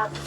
कहानी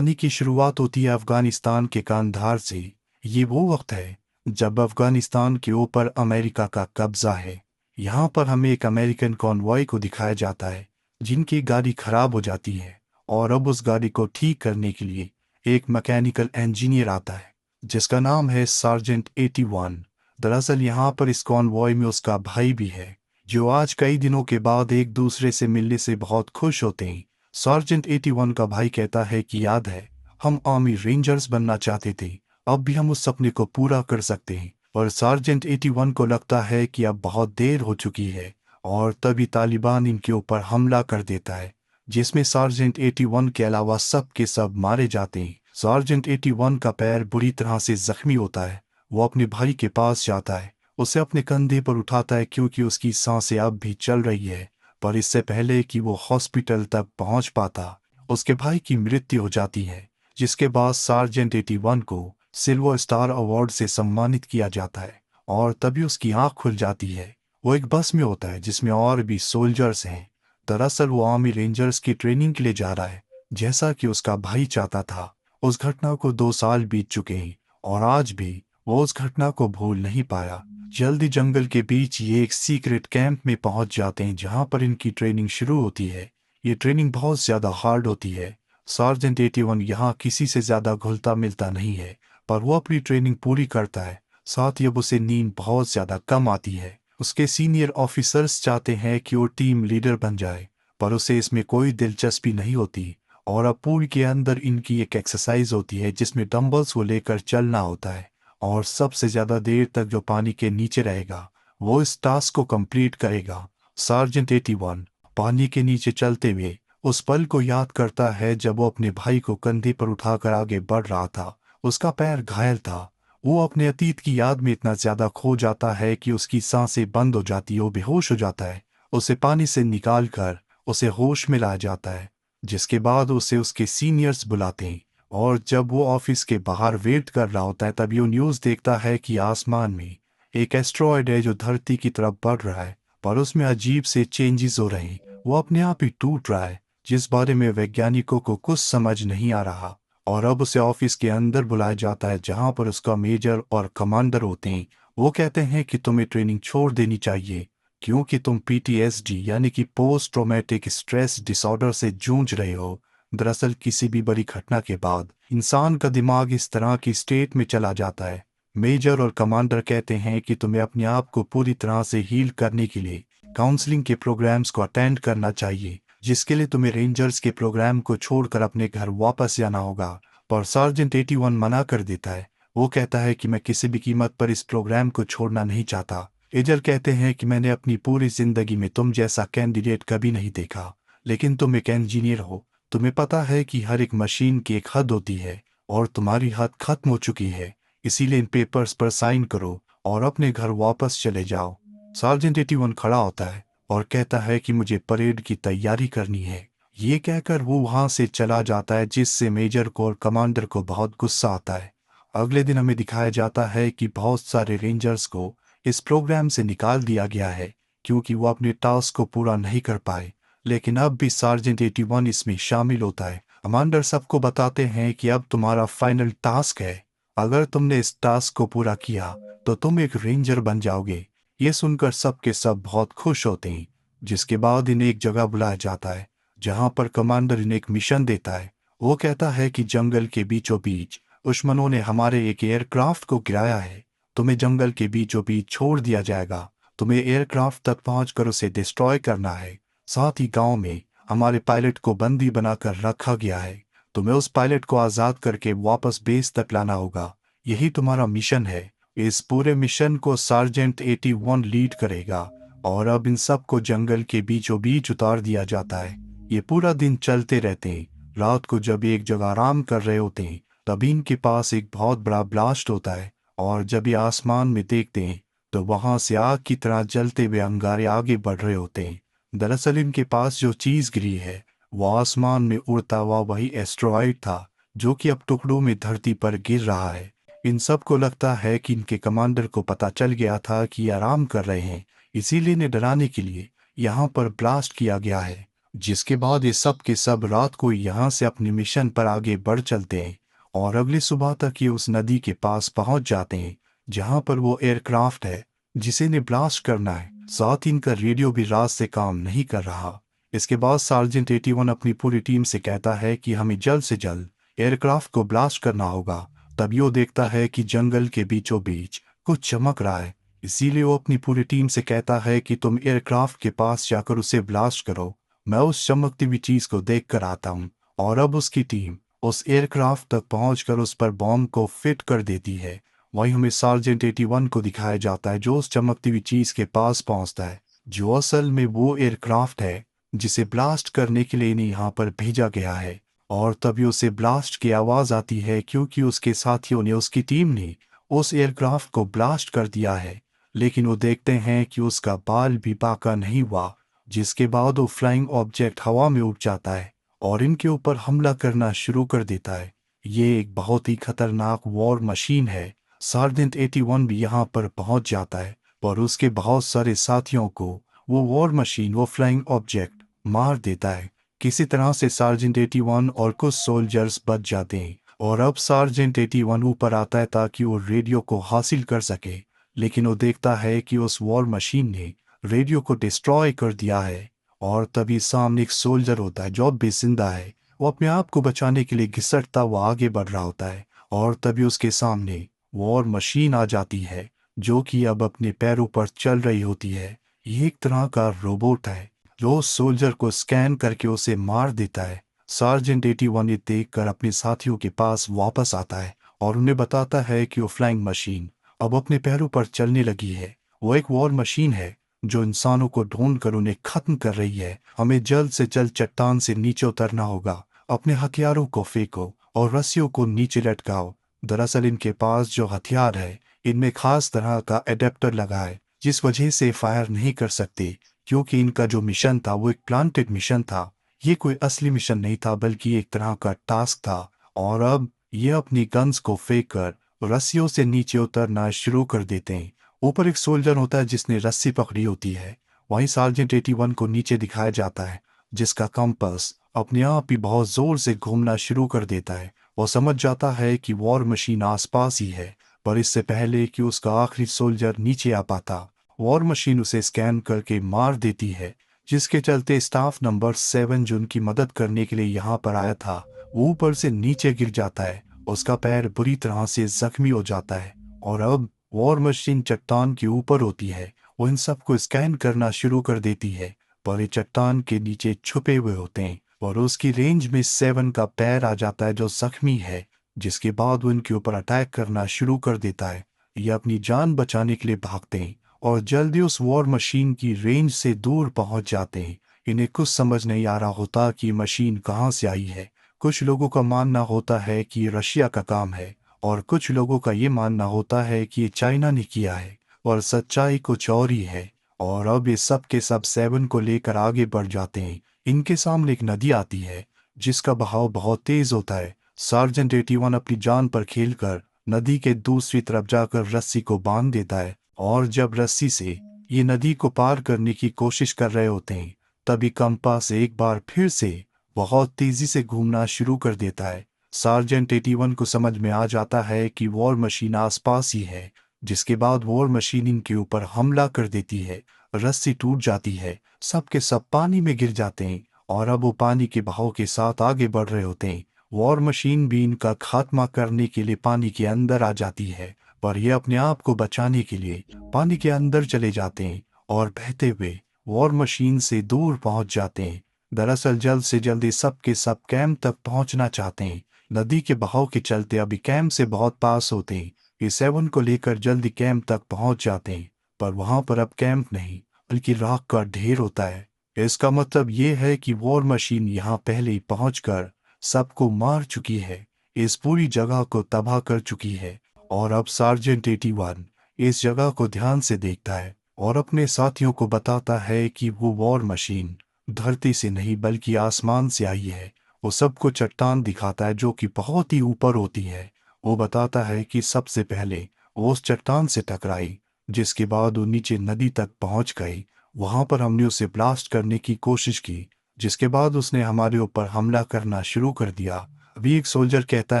की शुरुआत होती है अफगानिस्तान के कांधार से। ये वो वक्त है जब अफगानिस्तान के ऊपर अमेरिका का कब्जा है। यहाँ पर हमें एक अमेरिकन कॉन्वॉय को दिखाया जाता है जिनकी गाड़ी खराब हो जाती है, और अब उस गाड़ी को ठीक करने के लिए एक मैकेनिकल इंजीनियर आता है जिसका नाम है सार्जेंट 81। दरअसल यहाँ पर इस कॉन्वॉय में उसका भाई भी है, जो आज कई दिनों के बाद एक दूसरे से मिलने से बहुत खुश होते हैं। सार्जेंट 81 का भाई कहता है कि याद है, हम आर्मी रेंजर्स बनना चाहते थे, अब भी हम उस सपने को पूरा कर सकते हैं। पर सार्जेंट 81 को लगता है कि अब बहुत देर हो चुकी है, और तभी तालिबान इनके ऊपर हमला कर देता है, जिसमें सार्जेंट 81 के अलावा सब के सब मारे जाते हैं। सार्जेंट 81 का पैर बुरी तरह से जख्मी होता है। वो अपने भाई के पास जाता है, उसे अपने कंधे पर उठाता है क्योंकि उसकी सांसें अब भी चल रही है। पर इससे पहले कि वो हॉस्पिटल तक पहुंच पाता, उसके भाई की मृत्यु हो जाती है, जिसके बाद सार्जेंट 81 को सिल्वर स्टार अवार्ड से सम्मानित किया जाता है। और तभी उसकी आंख खुल जाती है। वो एक बस में होता है जिसमें और भी सोल्जर्स हैं। दरअसल वो आर्मी रेंजर्स की ट्रेनिंग के लिए जा रहा है, जैसा कि उसका भाई चाहता था। उस घटना को 2 साल बीत चुके हैं, और आज भी वो उस घटना को भूल नहीं पाया। जल्दी जंगल के बीच ये एक सीक्रेट कैंप में पहुंच जाते हैं जहां पर इनकी ट्रेनिंग शुरू होती है। ये ट्रेनिंग बहुत ज्यादा हार्ड होती है। सार्जेंट 81 यहाँ किसी से ज्यादा घुलता मिलता नहीं है, पर वो अपनी ट्रेनिंग पूरी करता है। साथ ही अब उसे नींद बहुत ज्यादा कम आती है। उसके सीनियर ऑफिसर्स चाहते हैं कि वो टीम लीडर बन जाए, पर उसे इसमें कोई दिलचस्पी नहीं होती। और अब पूल के अंदर इनकी एक एक्सरसाइज होती है जिसमें डंबल्स को लेकर चलना होता है, और सबसे ज्यादा देर तक जो पानी के नीचे रहेगा वो इस टास्क को कंप्लीट करेगा। सार्जेंट 81 पानी के नीचे चलते हुए उस पल को याद करता है जब वो अपने भाई को कंधे पर उठाकर आगे बढ़ रहा था। उसका पैर घायल था। वो अपने अतीत की याद में इतना ज्यादा खो जाता है कि उसकी सांसें बंद हो जाती है, वो बेहोश हो जाता है। उसे पानी से निकाल कर उसे होश में लाया जाता है, जिसके बाद उसे उसके सीनियर्स बुलाते हैं। और जब वो ऑफिस के बाहर वेट कर रहा होता है तभी वो न्यूज़ देखता है कि आसमान में एक एस्ट्रॉयड है जो धरती की तरफ बढ़ रहा है, पर उसमें अजीब से चेंजेस हो रहे हैं। वो अपने आप ही टूट रहा है, जिस बारे में वैज्ञानिकों को कुछ समझ नहीं आ रहा। और अब उसे ऑफिस के अंदर बुलाया जाता है जहां पर उसका मेजर और कमांडर होते हैं। वो कहते हैं कि तुम्हें ट्रेनिंग छोड़ देनी चाहिए क्योंकि तुम PTSD यानी कि पोस्ट ट्रॉमेटिक स्ट्रेस डिसऑर्डर से जूझ रहे हो। दरअसल किसी भी बड़ी घटना के बाद इंसान का दिमाग इस तरह की स्टेट में चला जाता है। मेजर और कमांडर कहते हैं कि तुम्हें अपने आप को पूरी तरह से हील करने के लिए काउंसलिंग के प्रोग्राम्स को अटेंड करना चाहिए, जिसके लिए तुम्हें रेंजर्स के प्रोग्राम को छोड़कर अपने घर वापस जाना होगा। पर सार्जेंट 81 मना कर देता है। वो कहता है कि मैं किसी भी कीमत पर इस प्रोग्राम को छोड़ना नहीं चाहता। एजल कहते हैं कि मैंने अपनी पूरी जिंदगी में तुम जैसा कैंडिडेट कभी नहीं देखा, लेकिन तुम एक इंजीनियर हो। तुम्हें पता है कि हर एक मशीन की एक हद होती है, और तुम्हारी हद खत्म हो चुकी है। इसीलिए इन पेपर्स पर साइन करो और अपने घर वापस चले जाओ। सार्जेंट 81 खड़ा होता है और कहता है कि मुझे परेड की तैयारी करनी है। ये कहकर वो वहां से चला जाता है, जिससे मेजर को और कमांडर को बहुत गुस्सा आता है। अगले दिन हमें दिखाया जाता है कि बहुत सारे रेंजर्स को इस प्रोग्राम से निकाल दिया गया है क्योंकि वो अपने टास्क को पूरा नहीं कर पाए। लेकिन अब भी सार्जेंट 81 इसमें शामिल होता है। कमांडर सबको बताते हैं कि अब तुम्हारा फाइनल टास्क है। अगर तुमने इस टास्क को पूरा किया तो तुम एक रेंजर बन जाओगे। ये सुनकर सब के सब बहुत खुश होते हैं, जिसके बाद इन्हें एक जगह बुलाया जाता है जहां पर कमांडर इन्हें एक मिशन देता है। वो कहता है कि जंगल के बीचों बीच दुश्मनों ने हमारे एक एयरक्राफ्ट को गिराया है। तुम्हें जंगल के बीचों बीच छोड़ दिया जाएगा। तुम्हें एयरक्राफ्ट तक पहुंचकर उसे डिस्ट्रॉय करना है। साथ ही गांव में हमारे पायलट को बंदी बनाकर रखा गया है। तुम्हें उस पायलट को आजाद करके वापस बेस तक लाना होगा। यही तुम्हारा मिशन है। इस पूरे मिशन को सार्जेंट 81 लीड करेगा। और अब इन सब को जंगल के बीचों बीच उतार दिया जाता है। ये पूरा दिन चलते रहते हैं। रात को जब एक जगह आराम कर रहे होते हैं तभी इनके पास एक बहुत बड़ा ब्लास्ट होता है, और जब ये आसमान में देखते हैं तो वहां से आग की तरह जलते हुए अंगारे आगे बढ़ रहे होते हैं। दरअसल इनके पास जो चीज गिरी है वो आसमान में उड़ता हुआ वही एस्ट्रॉइड था जो कि अब टुकड़ों में धरती पर गिर रहा है। इन सब को लगता है कि इनके कमांडर को पता चल गया था कि ये आराम कर रहे हैं, इसीलिए इन्हें डराने के लिए यहाँ पर ब्लास्ट किया गया है। जिसके बाद ये सब के सब रात को यहाँ से अपने मिशन पर आगे बढ़ चलते हैं और अगली सुबह तक ये उस नदी के पास पहुंच जाते हैं जहां पर वो एयरक्राफ्ट है जिसे इन्हें ब्लास्ट करना है। साथ ही इनका रेडियो भी रात से काम नहीं कर रहा। इसके बाद सार्जेंट 81 अपनी पूरी टीम से कहता है कि हमें जल्द से जल्द एयरक्राफ्ट को ब्लास्ट करना होगा। तभी वो देखता है कि जंगल के बीचों बीच कुछ चमक रहा है, इसीलिए वो अपनी पूरी टीम से कहता है कि तुम एयरक्राफ्ट के पास जाकर उसे ब्लास्ट करो, मैं उस चमकती हुई चीज को देख कर आता हूँ। और अब उसकी टीम उस एयरक्राफ्ट तक पहुंचकर उस पर बॉम्ब को फिट कर देती है। वहीं हमें सार्जेंट 81 को दिखाया जाता है जो उस चमकती हुई चीज के पास पहुंचता है, जो असल में वो एयरक्राफ्ट है जिसे ब्लास्ट करने के लिए इन्हें यहाँ पर भेजा गया है। और तभी उसे ब्लास्ट की आवाज आती है क्योंकि उसके साथियों ने, उसकी टीम ने उस एयरक्राफ्ट को ब्लास्ट कर दिया है। लेकिन वो देखते हैं कि उसका बाल भी बाका नहीं हुआ, जिसके बाद वो फ्लाइंग ऑब्जेक्ट हवा में उड़ जाता है और इनके ऊपर हमला करना शुरू कर देता है। ये एक बहुत ही खतरनाक वॉर मशीन है। सार्जेंट 81 भी यहाँ पर पहुंच जाता है और उसके बहुत सारे साथियों को वो वॉर मशीन, वो फ्लाइंग ऑब्जेक्ट मार देता है। किसी तरह से सार्जेंट 81 और कुछ सोल्जर्स बच जाते हैं और अब सार्जेंट 81 ऊपर आता है ताकि वो रेडियो को हासिल कर सके। लेकिन वो देखता है कि उस वॉर मशीन ने रेडियो को डिस्ट्रॉय कर दिया है। और तभी सामने एक सोल्जर होता है जो अब भी जिंदा है। वो अपने आप को बचाने के लिए घिसटता हुआ आगे बढ़ रहा होता है और तभी उसके सामने वॉर मशीन आ जाती है जो कि अब अपने पैरों पर चल रही होती है। ये एक तरह का रोबोट है जो उस सोल्जर को स्कैन करके उसे मार देता है। सार्जेंट 81 ये देखकर अपने साथियों के पास वापस आता है और उन्हें बताता है कि वो फ्लाइंग मशीन अब अपने पैरों पर चलने लगी है। वो एक वॉर मशीन है जो इंसानों को ढूंढकर उन्हें खत्म कर रही है। हमें जल्द से जल्द चट्टान से नीचे उतरना होगा, अपने हथियारों को फेंको और रस्सियों को नीचे लटकाओ। दरअसल इनके पास जो हथियार है इनमें खास तरह का एडेप्टर लगा है जिस वजह से फायर नहीं कर सकते, क्योंकि इनका जो मिशन था वो एक प्लांटेड मिशन था। ये कोई असली मिशन नहीं था बल्कि एक तरह का टास्क था। और अब ये अपनी गन्स को फेंक कर रस्सियों से नीचे उतरना शुरू कर देते हैं। ऊपर एक सोल्जर होता है जिसने रस्सी पकड़ी होती है। वहीं सार्जेंट 81 को नीचे दिखाया जाता है जिसका कंपास अपने आप ही बहुत जोर से घूमना शुरू कर देता है। वो समझ जाता है कि वॉर मशीन आसपास ही है, पर इससे पहले कि उसका आखिरी सोल्जर नीचे आ पाता वॉर मशीन उसे स्कैन करके मार देती है, जिसके चलते स्टाफ नंबर 7 जो उनकी मदद करने के लिए यहाँ पर आया था वो ऊपर से नीचे गिर जाता है। उसका पैर बुरी तरह से जख्मी हो जाता है और अब वॉर मशीन चट्टान के ऊपर होती है। वो इन सबको स्कैन करना शुरू कर देती है, पर ये चट्टान के नीचे छुपे हुए होते हैं और उसकी रेंज में 7 का पैर आ जाता है जो जख्मी है। जिसके बाद वो इनके ऊपर अटैक करना शुरू कर देता है। ये अपनी जान बचाने के लिए भागते हैं और जल्दी उस वॉर मशीन की रेंज से दूर पहुंच जाते हैं। इन्हें कुछ समझ नहीं आ रहा होता कि मशीन कहां से आई है। कुछ लोगों का मानना होता है कि ये रशिया का काम है और कुछ लोगों का ये मानना होता है कि ये चाइना ने किया है, और सच्चाई कुछ और ही है। और अब ये सब के सब 7 को लेकर आगे बढ़ जाते हैं। इनके सामने एक नदी आती है जिसका बहाव बहुत तेज होता है। सार्जेंट 81 अपनी जान पर खेलकर नदी के दूसरी तरफ जाकर रस्सी को बांध देता है और जब रस्सी से ये नदी को पार करने की कोशिश कर रहे होते हैं तभी कंपास एक बार फिर से बहुत तेजी से घूमना शुरू कर देता है। सार्जेंट 81 को समझ में आ जाता है कि वॉर मशीन आसपास ही है, जिसके बाद वॉर मशीन इनके ऊपर हमला कर देती है। रस्सी टूट जाती है, सबके सब पानी में गिर जाते हैं और अब वो पानी के बहाव के साथ आगे बढ़ रहे होते हैं। वॉर मशीन भी इनका खात्मा करने के लिए पानी के अंदर आ जाती है, पर ये अपने आप को बचाने के लिए पानी के अंदर चले जाते हैं और बहते हुए वॉर मशीन से दूर पहुंच जाते हैं। दरअसल जल्द से जल्द सब के सब कैंप तक पहुंचना चाहते हैं। नदी के बहाव के चलते अभी कैंप से बहुत पास होते हैं। ये 7 को लेकर जल्दी कैंप तक पहुंच जाते हैं, पर वहां पर अब कैंप नहीं बल्कि राख का ढेर होता है। इसका मतलब ये है कि वॉर मशीन यहाँ पहले ही पहुंचकर सबको मार चुकी है, इस पूरी जगह को तबाह कर चुकी है। और अब सार्जेंट 81 इस जगह को ध्यान से देखता है और अपने साथियों को बताता है कि वो वॉर मशीन धरती से नहीं बल्कि आसमान से आई है। वो सबको चट्टान दिखाता है जो कि बहुत ही ऊपर होती है। वो बताता है कि सबसे पहले वो उस चट्टान से टकराई, जिसके बाद वो नीचे नदी तक पहुंच गई। वहां पर हमने उसे ब्लास्ट करने की कोशिश की, जिसके बाद उसने हमारे ऊपर हमला करना शुरू कर दिया। अभी एक सोल्जर कहता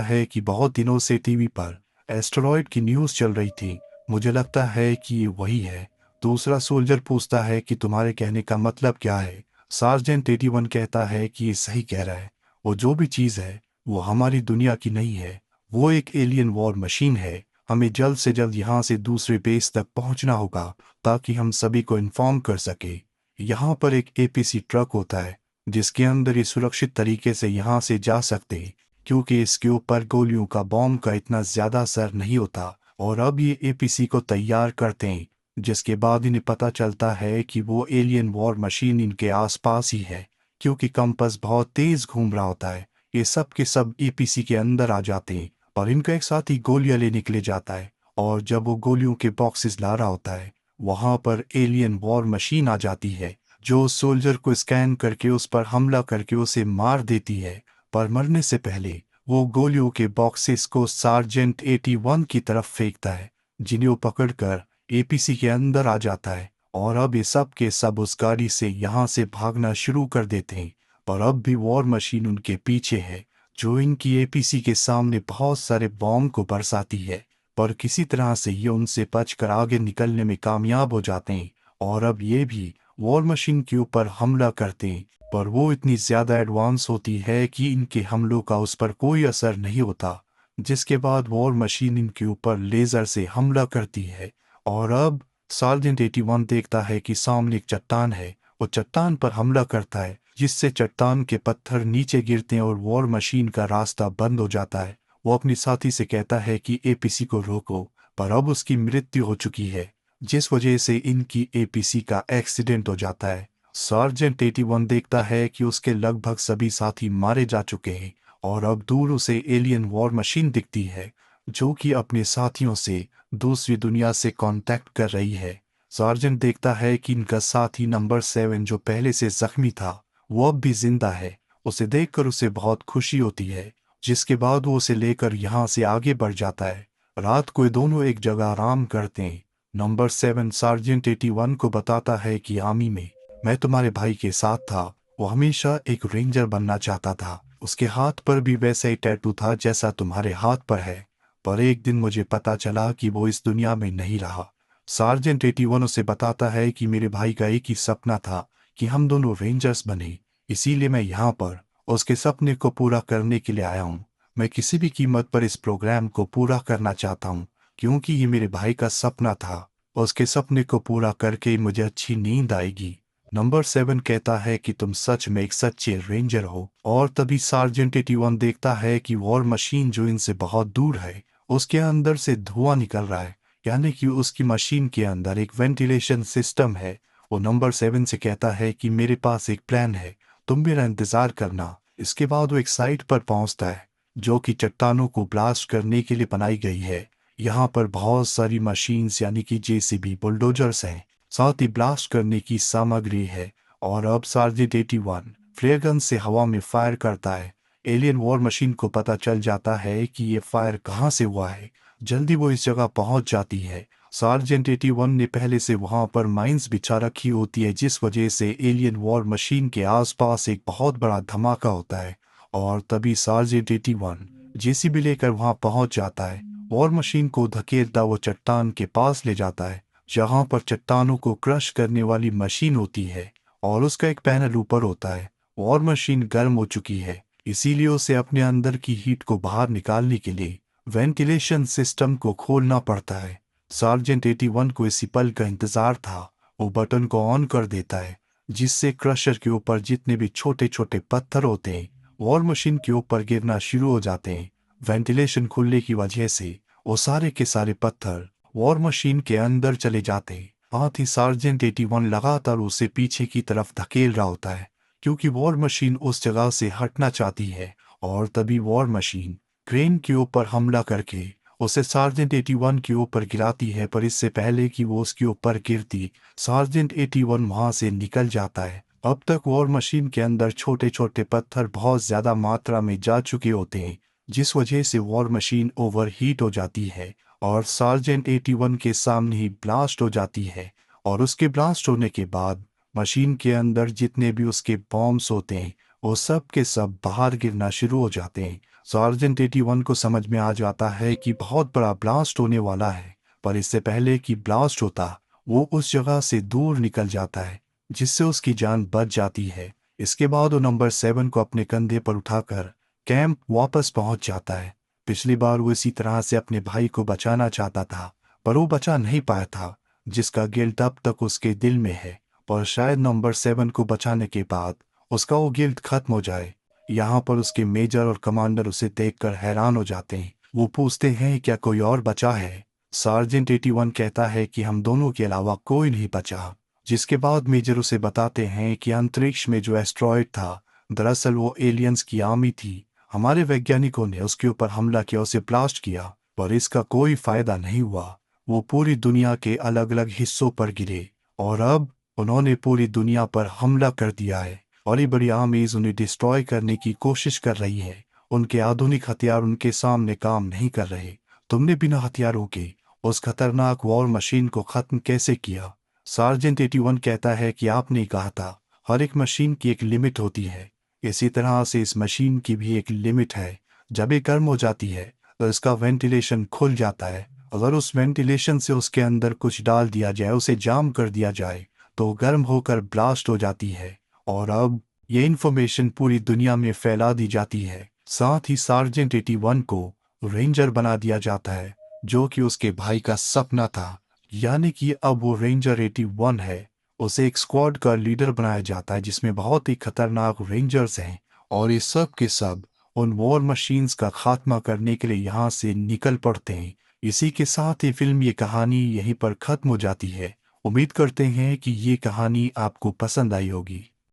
है कि बहुत दिनों से टीवी पर एस्टेरॉयड की न्यूज़ चल रही थी, मुझे लगता है कि ये वही है। दूसरा सोल्जर पूछता है कि तुम्हारे कहने का मतलब क्या है। सार्जेंट 81 कहता है कि ये सही कह रहा है, वो जो भी चीज़ है वो हमारी दुनिया की नहीं है, वो एक एलियन वॉर मशीन है। हमें जल्द से जल्द यहाँ से दूसरे बेस तक पहुंचना होगा ताकि हम सभी को इन्फॉर्म कर सके। यहाँ पर एक एपीसी ट्रक होता है जिसके अंदर ये सुरक्षित तरीके से यहाँ से जा सकते हैं, क्योंकि इसके ऊपर गोलियों का बॉम्ब का इतना ज्यादा असर नहीं होता। और अब ये एपीसी को तैयार करते हैं, जिसके बाद इन्हें पता चलता है कि वो एलियन वॉर मशीन इनके आसपास ही है, क्योंकि कंपास बहुत तेज घूम रहा होता है। ये सब के सब एपीसी के अंदर आ जाते हैं और इनका एक साथी गोलियां ले निकले जाता है। और जब वो गोलियों के बॉक्सेस ला रहा होता है, वहां पर एलियन वॉर मशीन आ जाती है जो सोल्जर को स्कैन करके उस पर हमला करके उसे मार देती है। पर मरने से पहले वो गोलियों के बॉक्सेस को सार्जेंट 81 की तरफ फेंकता है, जिन्हें वो पकड़कर एपीसी के अंदर आ जाता है। और अब ये सब के सब उस गाड़ी से यहाँ से भागना शुरू कर देते हैं। पर अब भी वॉर मशीन उनके पीछे है, जो इनकी एपीसी के सामने बहुत सारे बॉम्ब को बरसाती है। पर किसी तरह से ये उनसे बचकर आगे निकलने में कामयाब हो जाते हैं। और अब ये भी वॉर मशीन के ऊपर हमला करते हैं, पर वो इतनी ज्यादा एडवांस होती है कि इनके हमलों का उस पर कोई असर नहीं होता। जिसके बाद वॉर मशीन इनके ऊपर लेजर से हमला करती है। और अब सार्जेंट 81 देखता है कि सामने एक चट्टान है। वो चट्टान पर हमला करता है, जिससे चट्टान के पत्थर नीचे गिरते हैं और वॉर मशीन का रास्ता बंद हो जाता है। वो अपने साथी से कहता है कि एपीसी को रोको, पर अब उसकी मृत्यु हो चुकी है, जिस वजह से इनकी एपीसी का एक्सीडेंट हो जाता है। सार्जेंट 81 देखता है कि उसके लगभग सभी साथी मारे जा चुके हैं। और अब दूर उसे एलियन वॉर मशीन दिखती है, जो कि अपने साथियों से दूसरी दुनिया से कांटेक्ट कर रही है। सार्जेंट देखता है कि इनका साथी नंबर 7 जो पहले से जख्मी था, वो अब भी जिंदा है। उसे देखकर उसे बहुत खुशी होती है, जिसके बाद वो उसे लेकर यहाँ से आगे बढ़ जाता है। रात को ये दोनों एक जगह आराम करते हैं। नंबर 7 सार्जेंट 81 को बताता है कि आर्मी में मैं तुम्हारे भाई के साथ था, वो हमेशा एक रेंजर बनना चाहता था। उसके हाथ पर भी वैसा ही टैटू था जैसा तुम्हारे हाथ पर है। पर एक दिन मुझे पता चला कि वो इस दुनिया में नहीं रहा। सार्जेंट 81 उसे बताता है कि मेरे भाई का एक ही सपना था कि हम दोनों रेंजर्स बने, इसीलिए मैं यहाँ पर उसके सपने को पूरा करने के लिए आया हूँ। मैं किसी भी कीमत पर इस प्रोग्राम को पूरा करना चाहता हूँ, क्योंकि ये मेरे भाई का सपना था। उसके सपने को पूरा करके ही मुझे अच्छी नींद आएगी। नंबर 7 कहता है कि तुम सच में एक सच्चे रेंजर हो। और तभी सार्जेंट 81 देखता है कि वॉर मशीन जो इनसे बहुत दूर है, उसके अंदर से धुआं निकल रहा है, यानी कि उसकी मशीन के अंदर एक वेंटिलेशन सिस्टम है। वो नंबर 7 से कहता है कि मेरे पास एक प्लान है, तुम मेरा इंतजार करना। इसके बाद वो एक साइट पर पहुंचता है, जो कि चट्टानों को ब्लास्ट करने के लिए बनाई गई है। यहाँ पर बहुत सारी मशीन्स यानी कि जेसीबी बुलडोजर्स हैं, साथ ही ब्लास्ट करने की सामग्री है। और अब सार्जेंट 81 फ्लेयर गन से हवा में फायर करता है। एलियन वॉर मशीन को पता चल जाता है कि ये फायर कहाँ से हुआ है। जल्दी वो इस जगह पहुंच जाती है। सार्जेंट 81 ने पहले से वहां पर माइंस बिछा रखी होती है, जिस वजह से एलियन वॉर मशीन के आसपास एक बहुत बड़ा धमाका होता है। और तभी सार्जेंट 81 जेसीबी लेकर वहां पहुंच जाता है। वॉर मशीन को धकेलता वो चट्टान के पास ले जाता है, जहां पर चट्टानों को क्रश करने वाली मशीन होती है और उसका एक पैनल ऊपर होता है। वॉर मशीन गर्म हो चुकी है, इसीलिए उसे अपने अंदर की हीट को बाहर निकालने के लिए वेंटिलेशन सिस्टम को खोलना पड़ता है। सार्जेंट 81 को इसी पल का इंतजार था। वो बटन को ऑन कर देता है, जिससे क्रशर के ऊपर जितने भी छोटे छोटे पत्थर होते हैं वॉर मशीन के ऊपर गिरना शुरू हो जाते हैं। वेंटिलेशन खुलने की वजह से वो सारे के सारे पत्थर वॉर मशीन के अंदर चले जाते हैं। साथ ही सार्जेंट 81 लगातार उसे पीछे की तरफ धकेल रहा होता है, क्योंकि वॉर मशीन उस जगह से हटना चाहती है। और तभी वॉर मशीन क्रेन के ऊपर हमला करके उसे सार्जेंट 81 के ऊपर गिराती है, पर इससे पहले कि वो उसके ऊपर गिरती, सार्जेंट 81 वहां से निकल जाता है। अब तक वॉर मशीन के अंदर छोटे छोटे पत्थर बहुत ज्यादा मात्रा में जा चुके होते हैं, जिस वजह से वॉर मशीन ओवरहीट हो जाती है और सार्जेंट 81 के सामने ही ब्लास्ट हो जाती है। और उसके ब्लास्ट होने के बाद मशीन के अंदर जितने भी उसके बॉम्ब्स होते हैं वो सब के सब बाहर गिरना शुरू हो जाते हैं। सार्जेंट 81 को समझ में आ जाता है कि बहुत बड़ा ब्लास्ट होने वाला है, पर इससे पहले कि ब्लास्ट होता वो उस जगह से दूर निकल जाता है, जिससे उसकी जान बच जाती है। इसके बाद वो नंबर 7 को अपने कंधे पर उठाकर कैंप वापस पहुंच जाता है। पिछली बार वो इसी तरह से अपने भाई को बचाना चाहता था, पर वो बचा नहीं पाया था, जिसका गिल्ट अब तक उसके दिल में है। पर शायद नंबर 7 को बचाने के बाद उसका वो गिल्ट खत्म हो जाए। यहाँ पर उसके मेजर और कमांडर उसे देखकर हैरान हो जाते हैं। वो पूछते हैं क्या कोई और बचा है। सार्जेंट 81 कहता है कि हम दोनों के अलावा कोई नहीं बचा, जिसके बाद मेजर उसे बताते हैं कि अंतरिक्ष में जो एस्ट्रॉयड था दरअसल वो एलियंस की आर्मी थी। हमारे वैज्ञानिकों ने उसके ऊपर हमला किया, उसे ब्लास्ट किया, पर इसका कोई फायदा नहीं हुआ। वो पूरी दुनिया के अलग अलग हिस्सों पर गिरे और अब उन्होंने पूरी दुनिया पर हमला कर दिया है। बड़ी बड़ी आर्मीज उन्हें डिस्ट्रॉय करने की कोशिश कर रही है। उनके आधुनिक हथियार उनके सामने काम नहीं कर रहे। तुमने बिना हथियारों के उस खतरनाक वॉर मशीन को खत्म कैसे किया। सार्जेंट 81 कहता है कि आपने ही कहा था हर एक मशीन की एक लिमिट होती है, इसी तरह से इस मशीन की भी एक लिमिट है। जब ये गर्म हो जाती है तो इसका वेंटिलेशन खुल जाता है। अगर उस वेंटिलेशन से उसके अंदर कुछ डाल दिया जाए, उसे जाम कर दिया जाए, तो गर्म होकर ब्लास्ट हो जाती है। और अब ये इन्फॉर्मेशन पूरी दुनिया में फैला दी जाती है। साथ ही सार्जेंट 81 को रेंजर बना दिया जाता है, जो कि उसके भाई का सपना था। यानी कि अब वो रेंजर 81 है। उसे एक स्क्वाड का लीडर बनाया जाता है जिसमें बहुत ही खतरनाक रेंजर्स हैं, और ये सब के सब उन वॉर मशीन्स का खात्मा करने के लिए यहाँ से निकल पड़ते हैं। इसी के साथ ही फिल्म ये कहानी यहीं पर खत्म हो जाती है। उम्मीद करते हैं कि ये कहानी आपको पसंद आई होगी।